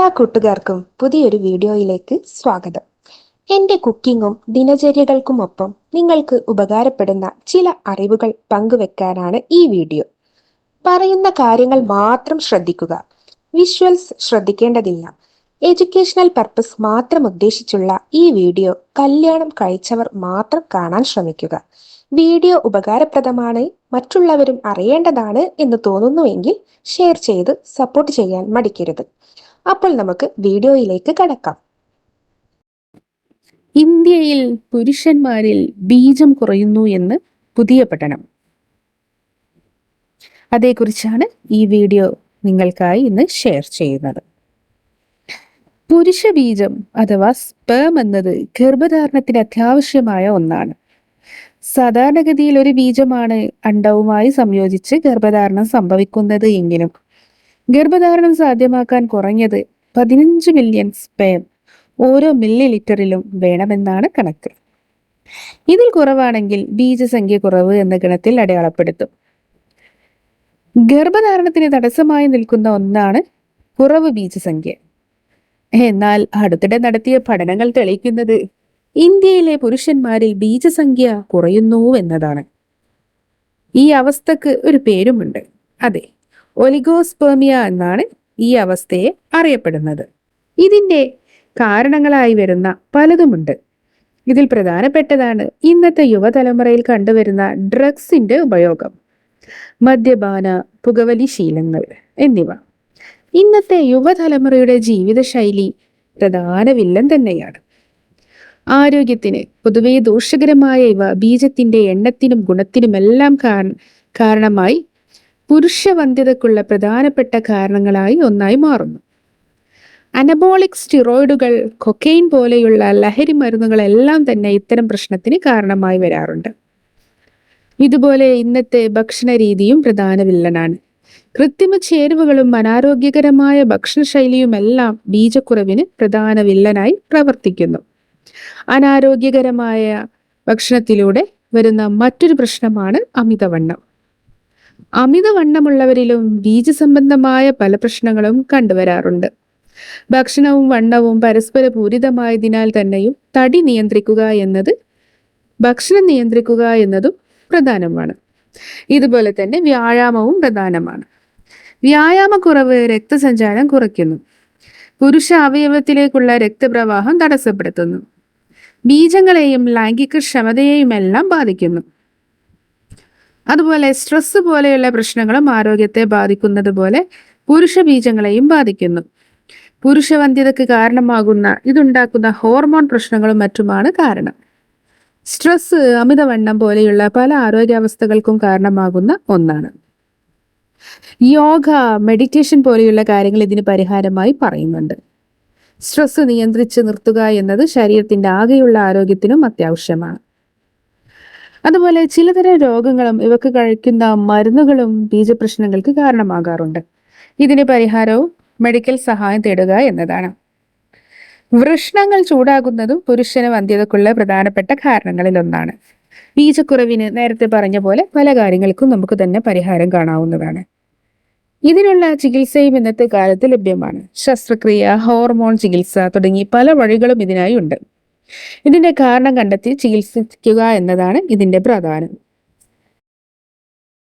എല്ലാ കൂട്ടുകാർക്കും പുതിയൊരു വീഡിയോയിലേക്ക് സ്വാഗതം. എൻ്റെ കുക്കിങ്ങും ദിനചര്യകൾക്കുമൊപ്പം നിങ്ങൾക്ക് ഉപകാരപ്പെടുന്ന ചില അറിവുകൾ പങ്കുവെക്കാനാണ് ഈ വീഡിയോ. പറയുന്ന കാര്യങ്ങൾ മാത്രം ശ്രദ്ധിക്കുക. വിഷ്വൽസ് ശ്രദ്ധിക്കേണ്ടതില്ല. എഡ്യൂക്കേഷണൽ പർപ്പസ് മാത്രം ഉദ്ദേശിച്ചുള്ള ഈ വീഡിയോ കല്യാണം കഴിച്ചവർ മാത്രം കാണാൻ ശ്രമിക്കുക. വീഡിയോ ഉപകാരപ്രദമാണ്, മറ്റുള്ളവരും അറിയേണ്ടതാണ് എന്ന് തോന്നുന്നുവെങ്കിൽ ഷെയർ ചെയ്ത് സപ്പോർട്ട് ചെയ്യാൻ മടിക്കരുത്. അപ്പോൾ നമുക്ക് വീഡിയോയിലേക്ക് കടക്കാം. ഇന്ത്യയിൽ പുരുഷന്മാരിൽ ബീജം കുറയുന്നു എന്ന് പുതിയ പഠനം. അതേക്കുറിച്ചാണ് ഈ വീഡിയോ നിങ്ങൾക്കായി ഇന്ന് ഷെയർ ചെയ്യുന്നത്. പുരുഷ ബീജം അഥവാ സ്പേം എന്നത് ഗർഭധാരണത്തിന് അത്യാവശ്യമായ ഒന്നാണ്. സാധാരണഗതിയിൽ ഒരു ബീജമാണ് അണ്ഡവുമായി സംയോജിച്ച് ഗർഭധാരണം സംഭവിക്കുന്നത് എങ്കിലും ഗർഭധാരണം സാധ്യമാക്കാൻ കുറഞ്ഞത് 15 മില്യൺ സ്പേം ഓരോ മില്ലി ലിറ്ററിലും വേണമെന്നാണ് കണക്ക്. ഇതിൽ കുറവാണെങ്കിൽ ബീജസംഖ്യ കുറവ് എന്ന ഗണത്തിൽ അടയാളപ്പെടുത്തും. ഗർഭധാരണത്തിന് തടസ്സമായി നിൽക്കുന്ന ഒന്നാണ് കുറവ് ബീജസംഖ്യ. എന്നാൽ അടുത്തിടെ നടത്തിയ പഠനങ്ങൾ തെളിയിക്കുന്നത് ഇന്ത്യയിലെ പുരുഷന്മാരിൽ ബീജസംഖ്യ കുറയുന്നു എന്നതാണ്. ഈ അവസ്ഥക്ക് ഒരു പേരുമുണ്ട്. അതെ, ഒലിഗോസ്പെർമിയ എന്നാണ് ഈ അവസ്ഥയെ അറിയപ്പെടുന്നത്. ഇതിന്റെ കാരണങ്ങളായി വരുന്ന പലതുമുണ്ട്. ഇതിൽ പ്രധാനപ്പെട്ടതാണ് ഇന്നത്തെ യുവതലമുറയിൽ കണ്ടുവരുന്ന ഡ്രഗ്സിന്റെ ഉപയോഗം, മദ്യപാന, പുകവലി ശീലങ്ങൾ എന്നിവ. ഇന്നത്തെ യുവതലമുറയുടെ ജീവിതശൈലി പ്രധാന വില്ലൻ തന്നെയാണ്. ആരോഗ്യത്തിന് പൊതുവെ ദോഷകരമായ ഇവ ബീജത്തിന്റെ എണ്ണത്തിനും ഗുണത്തിനുമെല്ലാം കാരണമായി പുരുഷവന്ധ്യതക്കുള്ള പ്രധാനപ്പെട്ട കാരണങ്ങളായി ഒന്നായി മാറുന്നു. അനബോളിക് സ്റ്റിറോയിഡുകൾ, കൊക്കൈൻ പോലെയുള്ള ലഹരി മരുന്നുകളെല്ലാം തന്നെ ഇത്തരം പ്രശ്നത്തിന് കാരണമായി വരാറുണ്ട്. ഇതുപോലെ ഇന്നത്തെ ഭക്ഷണ രീതിയും പ്രധാന വില്ലനാണ്. കൃത്രിമ ചേരുവകളും അനാരോഗ്യകരമായ ഭക്ഷണശൈലിയുമെല്ലാം ബീജക്കുറവിന് പ്രധാന വില്ലനായി പ്രവർത്തിക്കുന്നു. അനാരോഗ്യകരമായ ഭക്ഷണത്തിലൂടെ വരുന്ന മറ്റൊരു പ്രശ്നമാണ് അമിതവണ്ണം. അമിതവണ്ണമുള്ളവരിലും ബീജസംബന്ധമായ പല പ്രശ്നങ്ങളും കണ്ടുവരാറുണ്ട്. ഭക്ഷണവും വണ്ണവും പരസ്പര പൂരിതമായതിനാൽ തന്നെയും ഭക്ഷണം നിയന്ത്രിക്കുക എന്നതും പ്രധാനമാണ്. ഇതുപോലെ തന്നെ വ്യായാമവും പ്രധാനമാണ്. വ്യായാമക്കുറവ് രക്തസഞ്ചാരം കുറയ്ക്കുന്നു. പുരുഷ അവയവത്തിലേക്കുള്ള രക്തപ്രവാഹം തടസ്സപ്പെടുത്തുന്നു. ബീജങ്ങളെയും ലൈംഗിക ക്ഷമതയെയുമെല്ലാം ബാധിക്കുന്നു. അതുപോലെ സ്ട്രെസ് പോലെയുള്ള പ്രശ്നങ്ങളും ആരോഗ്യത്തെ ബാധിക്കുന്നത് പോലെ പുരുഷ ബീജങ്ങളെയും ബാധിക്കുന്നു. പുരുഷവന്ധ്യതയ്ക്ക് കാരണമാകുന്ന ഇതുണ്ടാക്കുന്ന ഹോർമോൺ പ്രശ്നങ്ങളും മറ്റുമാണ് കാരണം. സ്ട്രെസ്, അമിതവണ്ണം പോലെയുള്ള പല ആരോഗ്യാവസ്ഥകൾക്കും കാരണമാകുന്ന ഒന്നാണ്. യോഗ, മെഡിറ്റേഷൻ പോലെയുള്ള കാര്യങ്ങൾ ഇതിന് പരിഹാരമായി പറയുന്നുണ്ട്. സ്ട്രെസ് നിയന്ത്രിച്ച് നിർത്തുക എന്നത് ശരീരത്തിന്റെ ആകെയുള്ള ആരോഗ്യത്തിനും അത്യാവശ്യമാണ്. അതുപോലെ ചിലതരം രോഗങ്ങളും ഇവക്ക് കഴിക്കുന്ന മരുന്നുകളും ബീജപ്രശ്നങ്ങൾക്ക് കാരണമാകാറുണ്ട്. ഇതിന് പരിഹാരവും മെഡിക്കൽ സഹായം തേടുക എന്നതാണ്. വൃഷ്ണങ്ങൾ ചൂടാകുന്നതും പുരുഷന് വന്ധ്യതക്കുള്ള പ്രധാനപ്പെട്ട കാരണങ്ങളിൽ ഒന്നാണ്. ബീജക്കുറവിന് നേരത്തെ പറഞ്ഞ പോലെ പല കാര്യങ്ങൾക്കും നമുക്ക് തന്നെ പരിഹാരം കാണാവുന്നതാണ്. ഇതിനുള്ള ചികിത്സയും ഇന്നത്തെ കാലത്ത് ലഭ്യമാണ്. ശസ്ത്രക്രിയ, ഹോർമോൺ ചികിത്സ തുടങ്ങി പല വഴികളും ഇതിനായി ഉണ്ട്. ഇതിന്റെ കാരണം കണ്ടെത്തി ചികിത്സിക്കുക എന്നതാണ് ഇതിന്റെ പ്രധാനം.